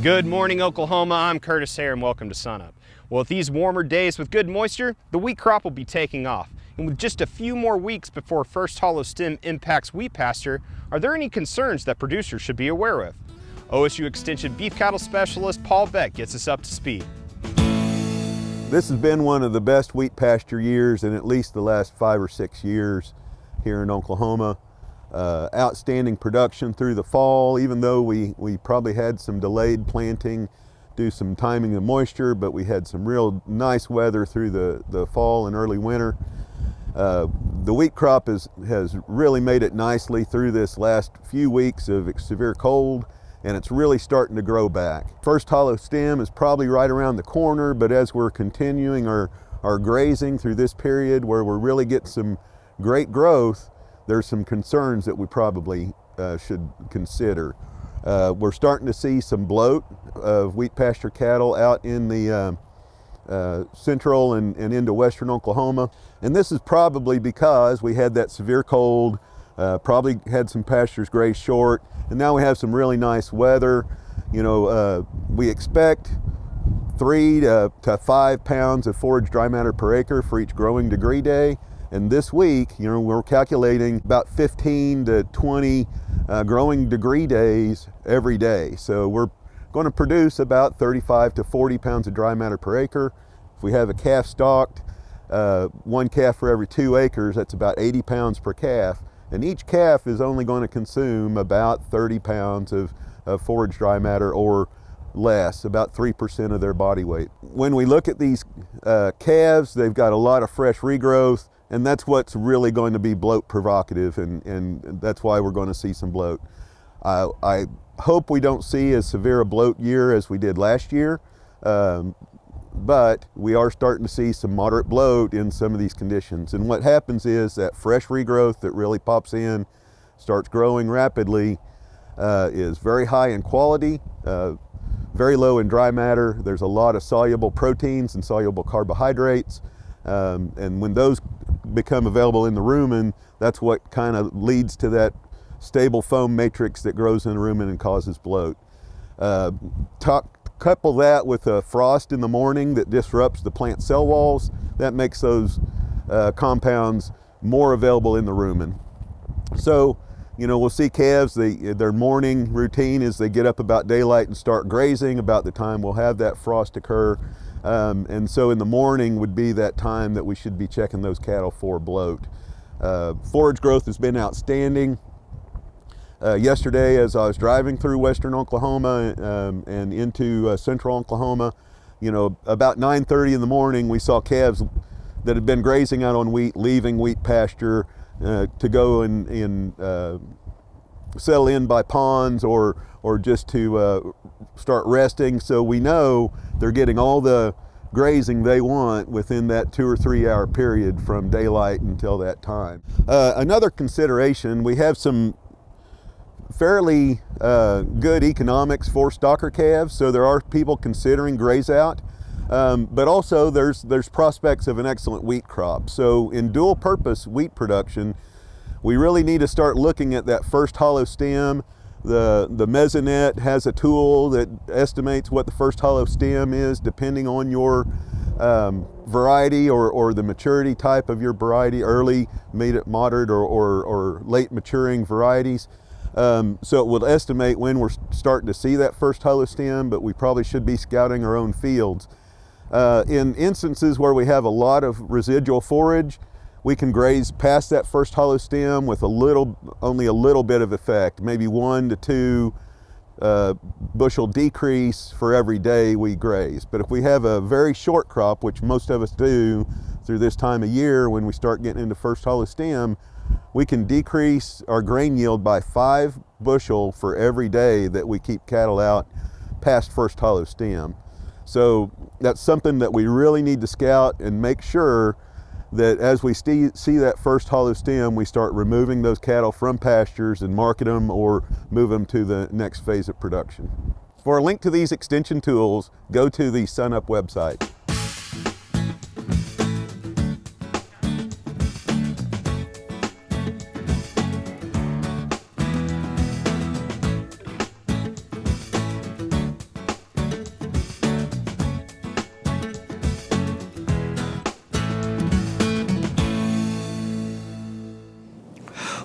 Good morning, Oklahoma. I'm Curtis Hare and welcome to SUNUP. Well, with these warmer days with good moisture, the wheat crop will be taking off. And with just a few more weeks before first hollow stem impacts wheat pasture, are there any concerns that producers should be aware of? OSU Extension beef cattle specialist Paul Beck gets us up to speed. This has been one of the best wheat pasture years in at least the last 5 or 6 years here in Oklahoma. Outstanding production through the fall, even though we probably had some delayed planting due to some timing of moisture, but we had some real nice weather through the fall and early winter. The wheat crop has really made it nicely through this last few weeks of severe cold, and it's really starting to grow back. First hollow stem is probably right around the corner, but as we're continuing our grazing through this period where we're really getting some great growth, there's some concerns that we probably should consider. We're starting to see some bloat of wheat pasture cattle out in the central and into western Oklahoma. And this is probably because we had that severe cold, probably had some pastures grazed short, and now we have some really nice weather. You know, we expect 3 to 5 pounds of forage dry matter per acre for each growing degree day. And this week, you know, we're calculating about 15 to 20 growing degree days every day. So we're going to produce about 35 to 40 pounds of dry matter per acre. If we have a calf stocked, 1 calf for every 2 acres, that's about 80 pounds per calf. And each calf is only going to consume about 30 pounds of forage dry matter or less, about 3% of their body weight. When we look at these calves, they've got a lot of fresh regrowth, and that's what's really going to be bloat provocative, and that's why we're going to see some bloat. I hope we don't see as severe a bloat year as we did last year, but we are starting to see some moderate bloat in some of these conditions. And what happens is that fresh regrowth that really pops in, starts growing rapidly, is very high in quality, very low in dry matter. There's a lot of soluble proteins and soluble carbohydrates, and when those become available in the rumen, that's what kind of leads to that stable foam matrix that grows in the rumen and causes bloat. Couple that with a frost in the morning that disrupts the plant cell walls, that makes those compounds more available in the rumen. So, you know, we'll see calves, their morning routine is they get up about daylight and start grazing about the time we'll have that frost occur. And so in the morning would be that time that we should be checking those cattle for bloat. Forage growth has been outstanding. Yesterday, as I was driving through western Oklahoma and into central Oklahoma, you know, about 9:30 in the morning, we saw calves that had been grazing out on wheat leaving wheat pasture to go and settle in by ponds or just to start resting. So we know they're getting all the grazing they want within that 2 or 3 hour period from daylight until that time. Another consideration, we have some fairly good economics for stocker calves, so there are people considering graze out, but also there's prospects of an excellent wheat crop. So in dual purpose wheat production, we really need to start looking at that first hollow stem. The Mesonet has a tool that estimates what the first hollow stem is depending on your variety or the maturity type of your variety, early, moderate, or late maturing varieties. So it will estimate when we're starting to see that first hollow stem, but we probably should be scouting our own fields. In instances where we have a lot of residual forage, we can graze past that first hollow stem with only a little bit of effect, maybe 1 to 2 bushel decrease for every day we graze. But if we have a very short crop, which most of us do through this time of year when we start getting into first hollow stem, we can decrease our grain yield by 5 bushel for every day that we keep cattle out past first hollow stem. So that's something that we really need to scout and make sure that as we see that first hollow stem, we start removing those cattle from pastures and market them or move them to the next phase of production. For a link to these extension tools, go to the SUNUP website.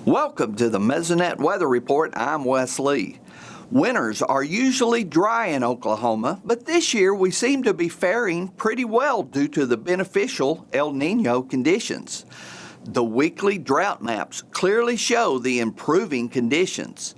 Welcome to the Mesonet Weather Report. I'm Wes Lee. Winters are usually dry in Oklahoma, but this year we seem to be faring pretty well due to the beneficial El Nino conditions. The weekly drought maps clearly show the improving conditions.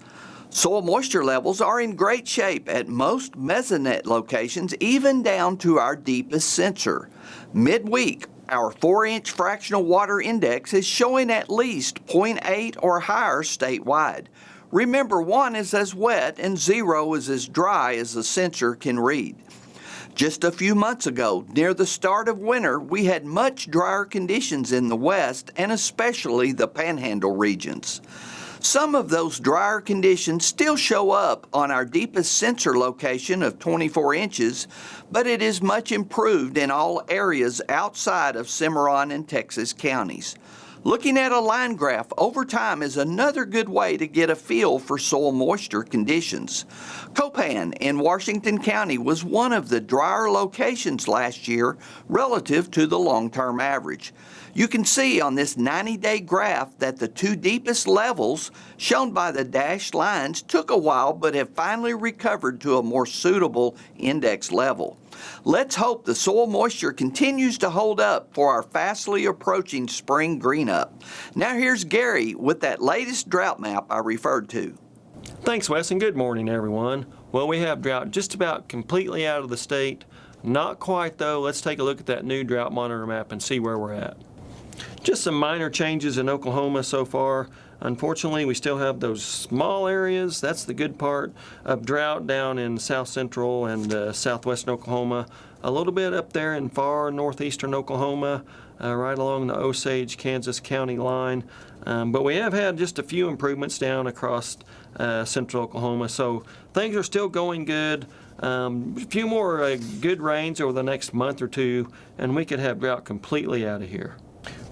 Soil moisture levels are in great shape at most Mesonet locations, even down to our deepest sensor. Midweek, our 4-inch fractional water index is showing at least 0.8 or higher statewide. Remember, 1 is as wet and 0 is as dry as the sensor can read. Just a few months ago, near the start of winter, we had much drier conditions in the west and especially the panhandle regions. Some of those drier conditions still show up on our deepest sensor location of 24 inches, but it is much improved in all areas outside of Cimarron and Texas counties. Looking at a line graph over time is another good way to get a feel for soil moisture conditions. Copan in Washington County was one of the drier locations last year relative to the long-term average. You can see on this 90-day graph that the two deepest levels, shown by the dashed lines, took a while but have finally recovered to a more suitable index level. Let's hope the soil moisture continues to hold up for our fastly approaching spring greenup. Now here's Gary with that latest drought map I referred to. Thanks, Wes, and good morning, everyone. Well, we have drought just about completely out of the state. Not quite, though. Let's take a look at that new drought monitor map and see where we're at. Just some minor changes in Oklahoma so far. Unfortunately, we still have those small areas. That's the good part of drought down in south central and southwestern Oklahoma. A little bit up there in far northeastern Oklahoma, right along the Osage, Kansas County line. But we have had just a few improvements down across central Oklahoma. So things are still going good. A few more good rains over the next month or two, and we could have drought completely out of here.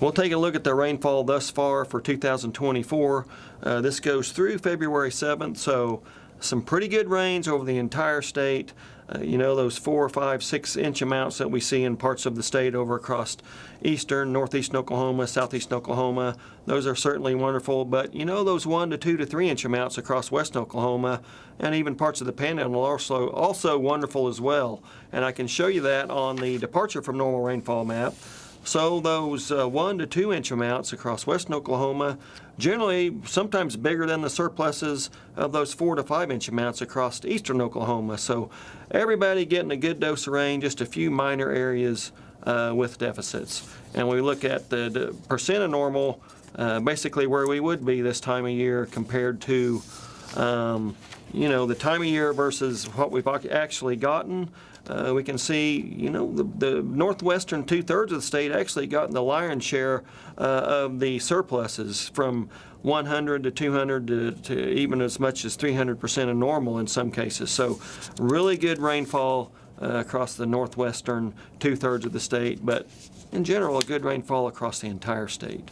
We'll take a look at the rainfall thus far for 2024. This goes through February 7th, so some pretty good rains over the entire state. You know, those 4, 5, 6 inch amounts that we see in parts of the state over across eastern, northeastern Oklahoma, southeastern Oklahoma, those are certainly wonderful. But you know, those 1 to 2 to 3 inch amounts across western Oklahoma and even parts of the panhandle are also wonderful as well. And I can show you that on the departure from normal rainfall map. So those 1 to 2 inch amounts across western Oklahoma, generally sometimes bigger than the surpluses of those 4 to 5 inch amounts across eastern Oklahoma. So everybody getting a good dose of rain, just a few minor areas with deficits. And we look at the percent of normal, basically where we would be this time of year compared to you know, the time of year versus what we've actually gotten. We can see, you know, the northwestern 2/3 of the state actually gotten the lion's share of the surpluses, from 100 to 200 to even as much as 300% of normal in some cases. So really good rainfall across the northwestern 2/3 of the state, but in general a good rainfall across the entire state.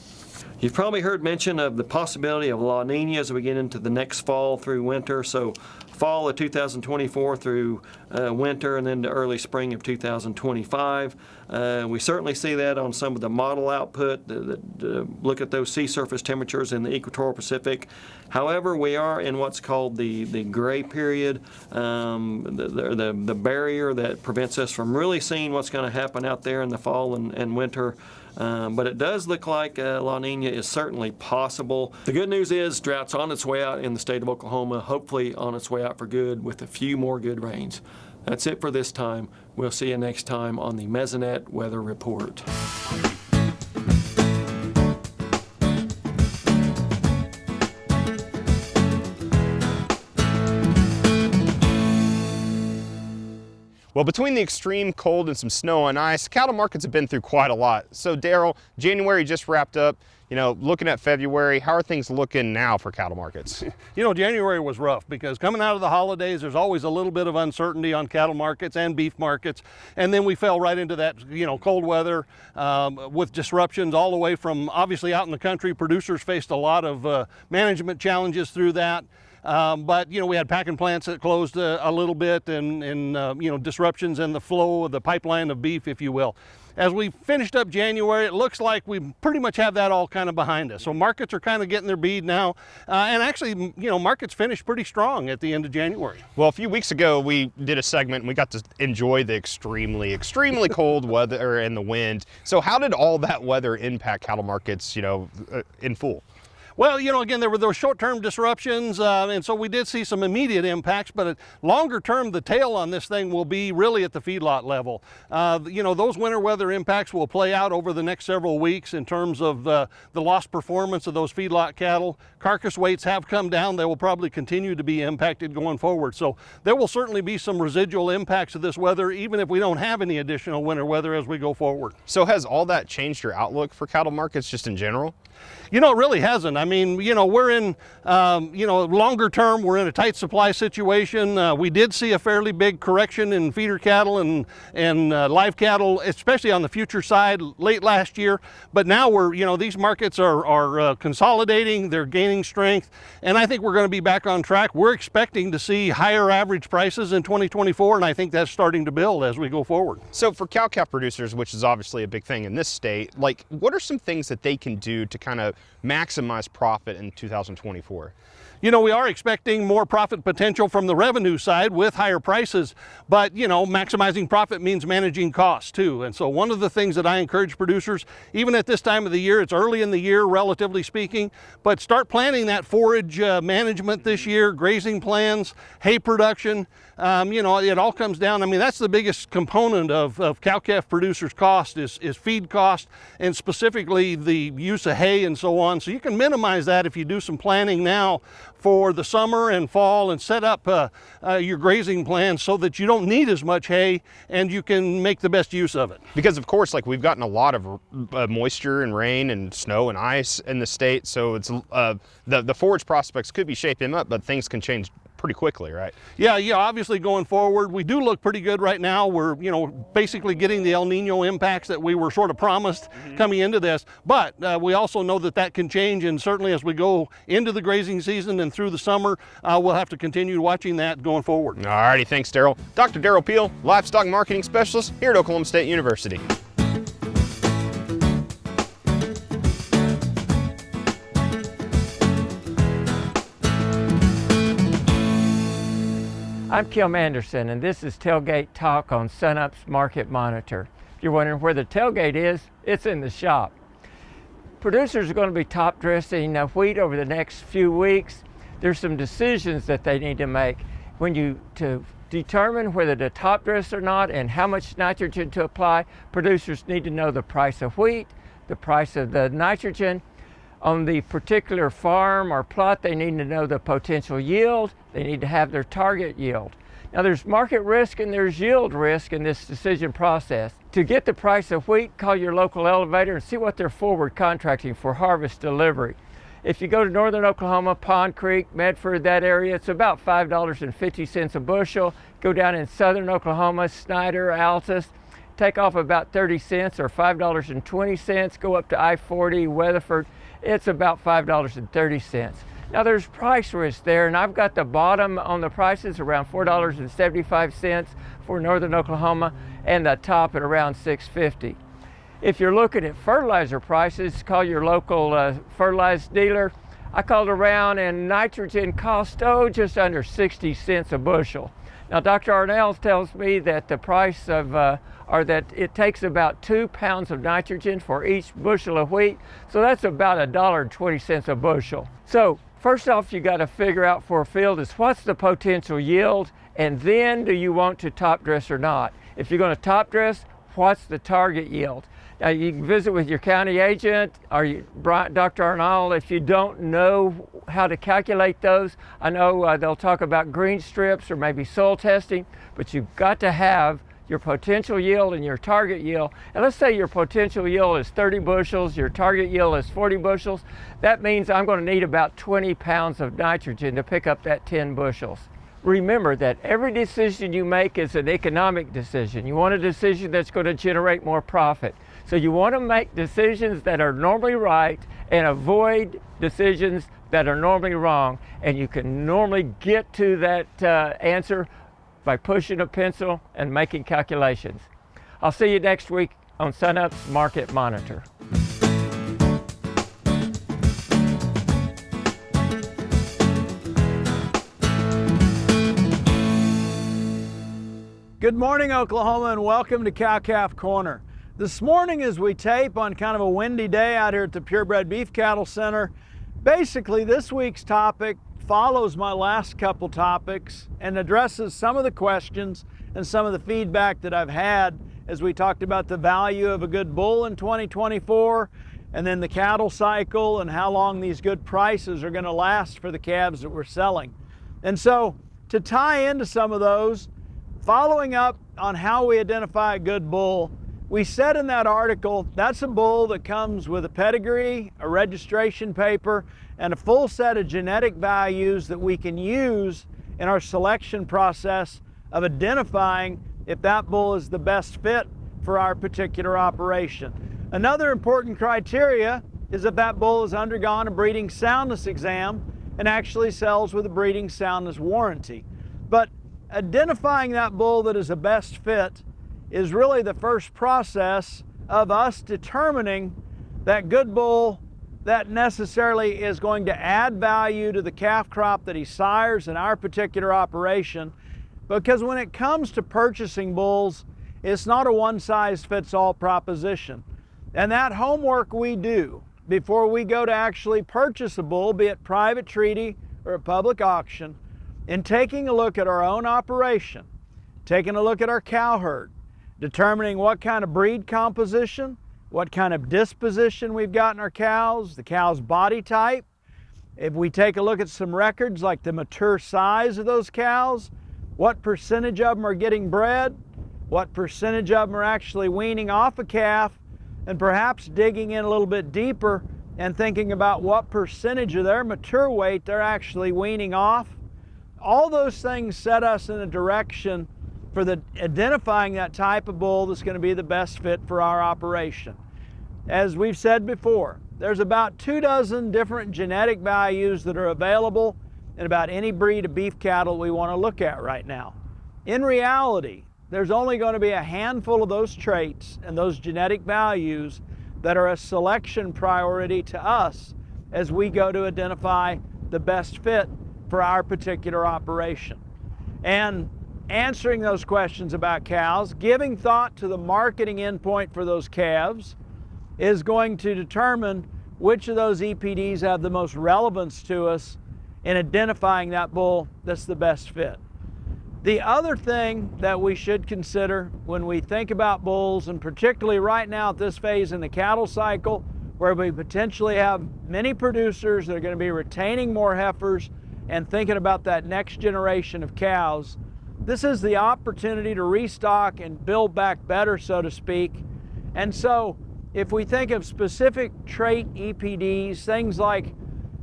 You've probably heard mention of the possibility of La Nina as we get into the next fall through winter. So fall of 2024 through winter and then the early spring of 2025. We certainly see that on some of the model output look at those sea surface temperatures in the equatorial Pacific. However, we are in what's called the gray period, the barrier that prevents us from really seeing what's going to happen out there in the fall and winter. But it does look like La Nina is certainly possible. The good news is drought's on its way out in the state of Oklahoma, hopefully on its way out for good with a few more good rains. That's it for this time. We'll see you next time on the Mesonet Weather Report. Well, between the extreme cold and some snow and ice, cattle markets have been through quite a lot. So Derrell, January just wrapped up. You know, looking at February, how are things looking now for cattle markets? You know, January was rough because coming out of the holidays, there's always a little bit of uncertainty on cattle markets and beef markets. And then we fell right into that, you know, cold weather with disruptions all the way from obviously out in the country. Producers faced a lot of management challenges through that. But we had packing plants that closed a little bit, and disruptions in the flow of the pipeline of beef, if you will. As we finished up January, it looks like we pretty much have that all kind of behind us. So markets are kind of getting their bead now. And actually, markets finished pretty strong at the end of January. Well, a few weeks ago, we did a segment and we got to enjoy the extremely, extremely cold weather and the wind. So how did all that weather impact cattle markets, in full? Well, again, there were those short-term disruptions, and so we did see some immediate impacts, but longer term, the tail on this thing will be really at the feedlot level. Those winter weather impacts will play out over the next several weeks in terms of the lost performance of those feedlot cattle. Carcass weights have come down. They will probably continue to be impacted going forward. So there will certainly be some residual impacts of this weather, even if we don't have any additional winter weather as we go forward. So has all that changed your outlook for cattle markets just in general? It really hasn't. I mean, we're in, longer term, we're in a tight supply situation. We did see a fairly big correction in feeder cattle and live cattle, especially on the future side late last year. But now these markets are consolidating, they're gaining strength, and I think we're going to be back on track. We're expecting to see higher average prices in 2024, and I think that's starting to build as we go forward. So for cow-calf producers, which is obviously a big thing in this state, what are some things that they can do to kind of maximize profit in 2024? We are expecting more profit potential from the revenue side with higher prices, but maximizing profit means managing costs too. And so one of the things that I encourage producers, even at this time of the year, it's early in the year relatively speaking, but start planning that forage management this year, grazing plans, hay production. It all comes down, that's the biggest component of cow-calf producers' cost is feed cost, and specifically the use of hay and so on. So you can minimize that if you do some planning now for the summer and fall and set up your grazing plans so that you don't need as much hay and you can make the best use of it. Because of course, we've gotten a lot of moisture and rain and snow and ice in the state, so it's the forage prospects could be shaping up, but things can change pretty quickly, right? Yeah, obviously going forward, we do look pretty good right now. We're, basically getting the El Nino impacts that we were sort of promised coming into this, but we also know that can change, and certainly as we go into the grazing season and through the summer, we'll have to continue watching that going forward. All righty, thanks, Derrell. Dr. Derrell Peel, Livestock Marketing Specialist here at Oklahoma State University. I'm Kim Anderson, and this is Tailgate Talk on SUNUP's Market Monitor. If you're wondering where the tailgate is, it's in the shop. Producers are going to be top dressing wheat over the next few weeks. There's some decisions that they need to make to determine whether to top dress or not and how much nitrogen to apply. Producers need to know the price of wheat, the price of the nitrogen. On the particular farm or plot, they need to know the potential yield. They need to have their target yield. Now there's market risk and there's yield risk in this decision process. To get the price of wheat, call your local elevator and see what they're forward contracting for harvest delivery. If you go to northern Oklahoma, Pond Creek, Medford, that area, it's about $5.50 a bushel. Go down in southern Oklahoma, Snyder, Altus, take off about 30 cents or $5.20. Go up to I-40, Weatherford, it's about $5.30. Now there's price risk there, and I've got the bottom on the prices around $4.75 for northern Oklahoma and the top at around $6.50. If you're looking at fertilizer prices, call your local fertilizer dealer. I called around and nitrogen cost just under 60 cents a bushel. Now Dr. Arnell tells me that the price of or that it takes about 2 pounds of nitrogen for each bushel of wheat. So that's about $1.20 a bushel. So first off, you got to figure out for a field is what's the potential yield, and then do you want to top dress or not? If you're going to top dress, what's the target yield? Now you can visit with your county agent or Dr. Arnall if you don't know how to calculate those. I know they'll talk about green strips or maybe soil testing, but you've got to have your potential yield and your target yield. And let's say your potential yield is 30 bushels, your target yield is 40 bushels. That means I'm going to need about 20 pounds of nitrogen to pick up that 10 bushels. Remember that every decision you make is an economic decision. You want a decision that's going to generate more profit. So you want to make decisions that are normally right and avoid decisions that are normally wrong, and you can normally get to that answer by pushing a pencil and making calculations. I'll see you next week on SUNUP's Market Monitor. Good morning, Oklahoma, and welcome to Cowf Corner. This morning, as we tape on kind of a windy day out here at the Purebred Beef Cattle Center, basically this week's topic follows my last couple topics and addresses some of the questions and some of the feedback that I've had as we talked about the value of a good bull in 2024, and then the cattle cycle and how long these good prices are going to last for the calves that we're selling. And so to tie into some of those, following up on how we identify a good bull, we said in that article, that's a bull that comes with a pedigree, a registration paper, and a full set of genetic values that we can use in our selection process of identifying if that bull is the best fit for our particular operation. Another important criteria is if that bull has undergone a breeding soundness exam and actually sells with a breeding soundness warranty. But identifying that bull that is a best fit is really the first process of us determining that good bull that necessarily is going to add value to the calf crop that he sires in our particular operation. Because when it comes to purchasing bulls, it's not a one-size-fits-all proposition. And that homework we do before we go to actually purchase a bull, be it private treaty or a public auction, in taking a look at our own operation, taking a look at our cow herd, determining what kind of breed composition, what kind of disposition we've got in our cows, the cow's body type. If we take a look at some records like the mature size of those cows, what percentage of them are getting bred, what percentage of them are actually weaning off a calf, and perhaps digging in a little bit deeper and thinking about what percentage of their mature weight they're actually weaning off. All those things set us in a direction for identifying that type of bull that's going to be the best fit for our operation. As we've said before, there's about 24 different genetic values that are available in about any breed of beef cattle we want to look at right now. In reality, there's only going to be a handful of those traits and those genetic values that are a selection priority to us as we go to identify the best fit for our particular operation. And answering those questions about cows, giving thought to the marketing endpoint for those calves is going to determine which of those EPDs have the most relevance to us in identifying that bull that's the best fit. The other thing that we should consider when we think about bulls, and particularly right now at this phase in the cattle cycle, where we potentially have many producers that are going to be retaining more heifers and thinking about that next generation of cows, this is the opportunity to restock and build back better, so to speak. And so if we think of specific trait EPDs, things like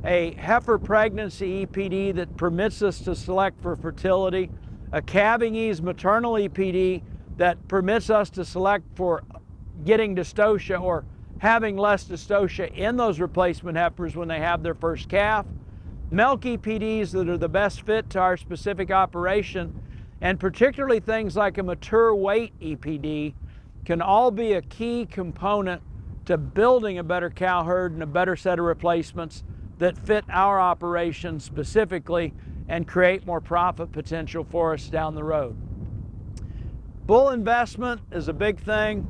a heifer pregnancy EPD that permits us to select for fertility, a calving ease maternal EPD that permits us to select for getting dystocia or having less dystocia in those replacement heifers when they have their first calf, milk EPDs that are the best fit to our specific operation, and particularly things like a mature weight EPD can all be a key component to building a better cow herd and a better set of replacements that fit our operation specifically and create more profit potential for us down the road. Bull investment is a big thing.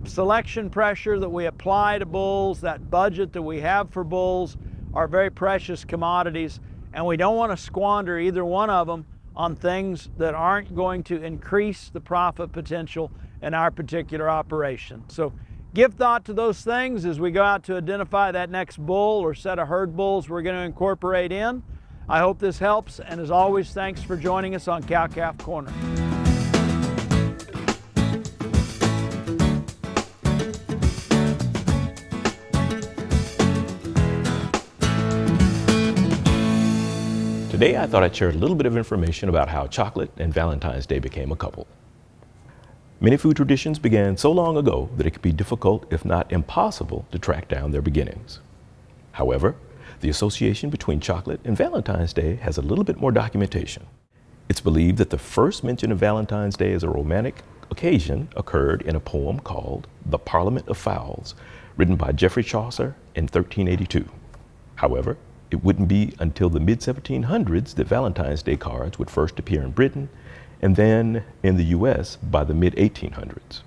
Selection pressure that we apply to bulls, that budget that we have for bulls, are very precious commodities, and we don't want to squander either one of them on things that aren't going to increase the profit potential in our particular operation. So give thought to those things as we go out to identify that next bull or set of herd bulls we're going to incorporate in. I hope this helps, and as always, thanks for joining us on Cowf Corner. Today I thought I'd share a little bit of information about how chocolate and Valentine's Day became a couple. Many food traditions began so long ago that it could be difficult, if not impossible, to track down their beginnings. However, The association between chocolate and Valentine's Day has a little bit more documentation. It's believed that the first mention of Valentine's Day as a romantic occasion occurred in a poem called The Parliament of Fowls, written by Geoffrey Chaucer in 1382. However, it wouldn't be until the mid-1700s that Valentine's Day cards would first appear in Britain and then in the US by the mid-1800s.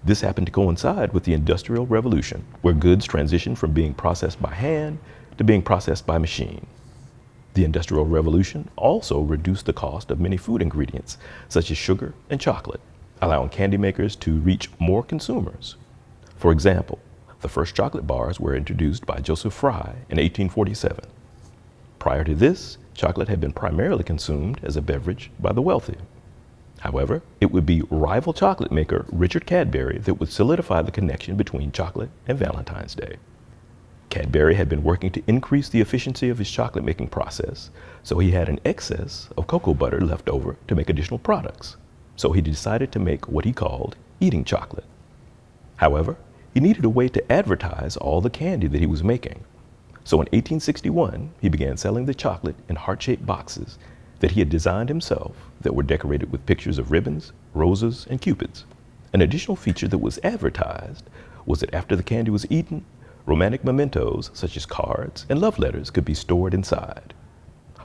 This happened to coincide with the Industrial Revolution, where goods transitioned from being processed by hand to being processed by machine. The Industrial Revolution also reduced the cost of many food ingredients, such as sugar and chocolate, allowing candy makers to reach more consumers. For example, the first chocolate bars were introduced by Joseph Fry in 1847. Prior to this, chocolate had been primarily consumed as a beverage by the wealthy. However, it would be rival chocolate maker Richard Cadbury that would solidify the connection between chocolate and Valentine's Day. Cadbury had been working to increase the efficiency of his chocolate making process, so he had an excess of cocoa butter left over to make additional products. So he decided to make what he called eating chocolate. However, he needed a way to advertise all the candy that he was making. So in 1861, he began selling the chocolate in heart-shaped boxes that he had designed himself that were decorated with pictures of ribbons, roses, and cupids. An additional feature that was advertised was that after the candy was eaten, romantic mementos such as cards and love letters could be stored inside.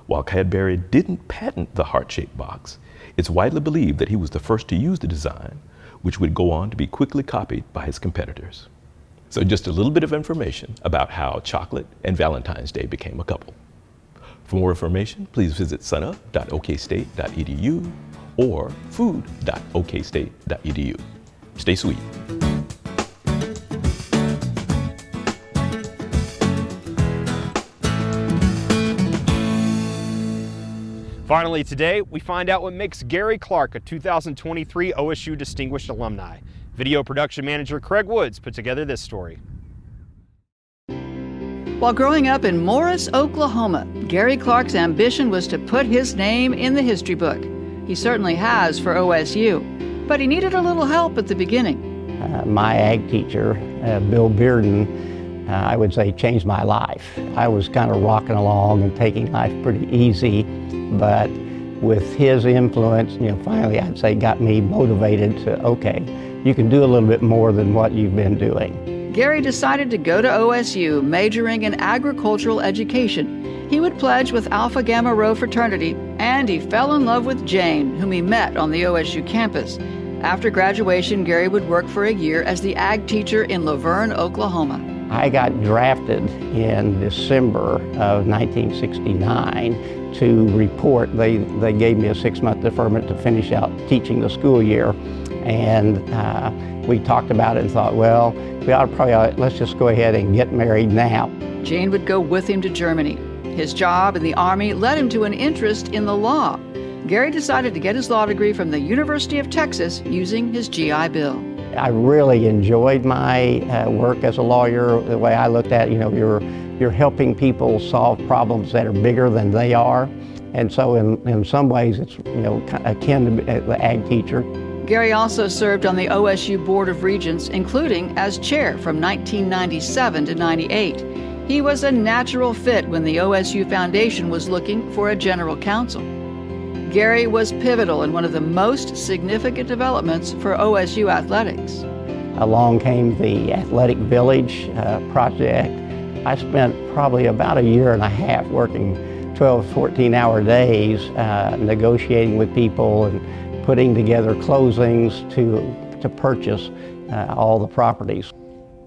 While Cadbury didn't patent the heart-shaped box, it's widely believed that he was the first to use the design, which would go on to be quickly copied by his competitors. So just a little bit of information about how chocolate and Valentine's Day became a couple. For more information, please visit sunup.okstate.edu or food.okstate.edu. Stay sweet. Finally today, we find out what makes Gary Clark a 2023 OSU Distinguished Alumni. Video production manager Craig Woods put together this story. While growing up in Morris, Oklahoma, Gary Clark's ambition was to put his name in the history book. He certainly has for OSU, but he needed a little help at the beginning. My ag teacher, Bill Bearden, I would say changed my life. I was kind of rocking along and taking life pretty easy, but with his influence, finally I'd say got me motivated to, okay, you can do a little bit more than what you've been doing. Gary decided to go to OSU, majoring in agricultural education. He would pledge with Alpha Gamma Rho fraternity, and he fell in love with Jane, whom he met on the OSU campus. After graduation, Gary would work for a year as the ag teacher in Laverne, Oklahoma. I got drafted in December of 1969 to report. They gave me a 6-month deferment to finish out teaching the school year. And we talked about it and thought, well, let's just go ahead and get married now. Jane would go with him to Germany. His job in the Army led him to an interest in the law. Gary decided to get his law degree from the University of Texas using his GI Bill. I really enjoyed my work as a lawyer. The way I looked at it, you're helping people solve problems that are bigger than they are. And so in some ways it's akin to the ag teacher. Gary also served on the OSU Board of Regents, including as chair from 1997 to 98. He was a natural fit when the OSU Foundation was looking for a general counsel. Gary was pivotal in one of the most significant developments for OSU athletics. Along came the Athletic Village project. I spent probably about a year and a half working 12, 14-hour days, negotiating with people and putting together closings to purchase all the properties.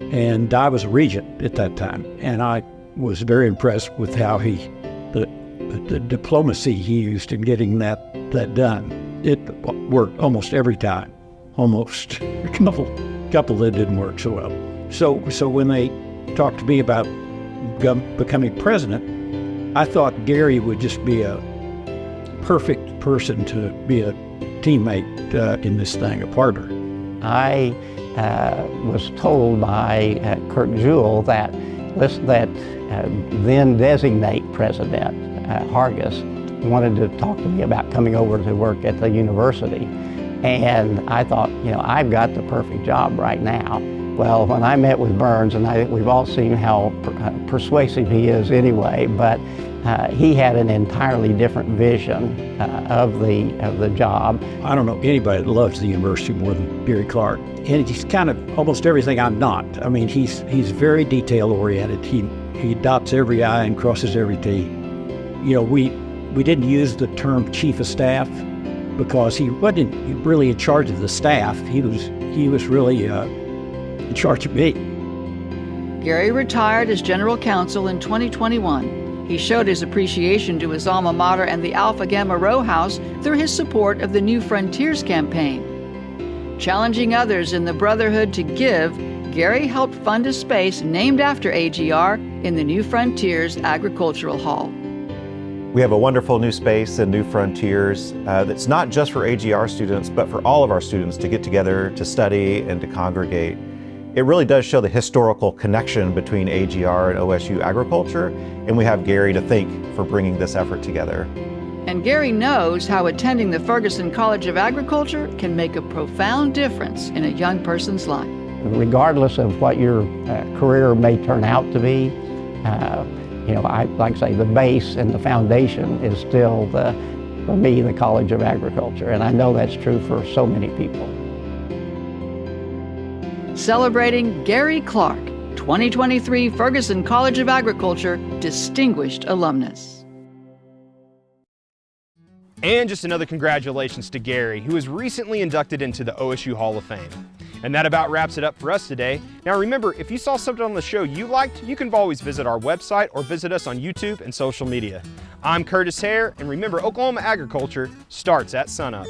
And I was a regent at that time, and I was very impressed with how the diplomacy he used in getting that done. It worked almost every time, almost. A couple that didn't work so well. So when they talked to me about becoming president, I thought Gary would just be a perfect person to be a teammate in this thing, a partner. I was told by Kurt Jewell that then designate president Hargis wanted to talk to me about coming over to work at the university. And I thought, I've got the perfect job right now. Well, when I met with Burns, and we've all seen how persuasive he is anyway, but he had an entirely different vision of the job. I don't know anybody that loves the university more than Gary Clark. And he's kind of almost everything I'm not. I mean, he's very detail-oriented. He dots every I and crosses every T. You know, we didn't use the term chief of staff because he wasn't really in charge of the staff. He was really in charge of me. Gary retired as general counsel in 2021. He showed his appreciation to his alma mater and the Alpha Gamma Rho House through his support of the New Frontiers campaign. Challenging others in the brotherhood to give, Gary helped fund a space named after AGR in the New Frontiers Agricultural Hall. We have a wonderful new space in New Frontiers that's not just for AGR students, but for all of our students to get together, to study, and to congregate. It really does show the historical connection between AGR and OSU agriculture, and we have Gary to thank for bringing this effort together. And Gary knows how attending the Ferguson College of Agriculture can make a profound difference in a young person's life. Regardless of what your career may turn out to be, you know, I like to say the base and the foundation is still, for me, the College of Agriculture, and I know that's true for so many people. Celebrating Gary Clark, 2023 Ferguson College of Agriculture Distinguished Alumnus. And just another congratulations to Gary, who was recently inducted into the OSU Hall of Fame. And that about wraps it up for us today. Now remember, if you saw something on the show you liked, you can always visit our website or visit us on YouTube and social media. I'm Curtis Hare, and remember, Oklahoma agriculture starts at sunup.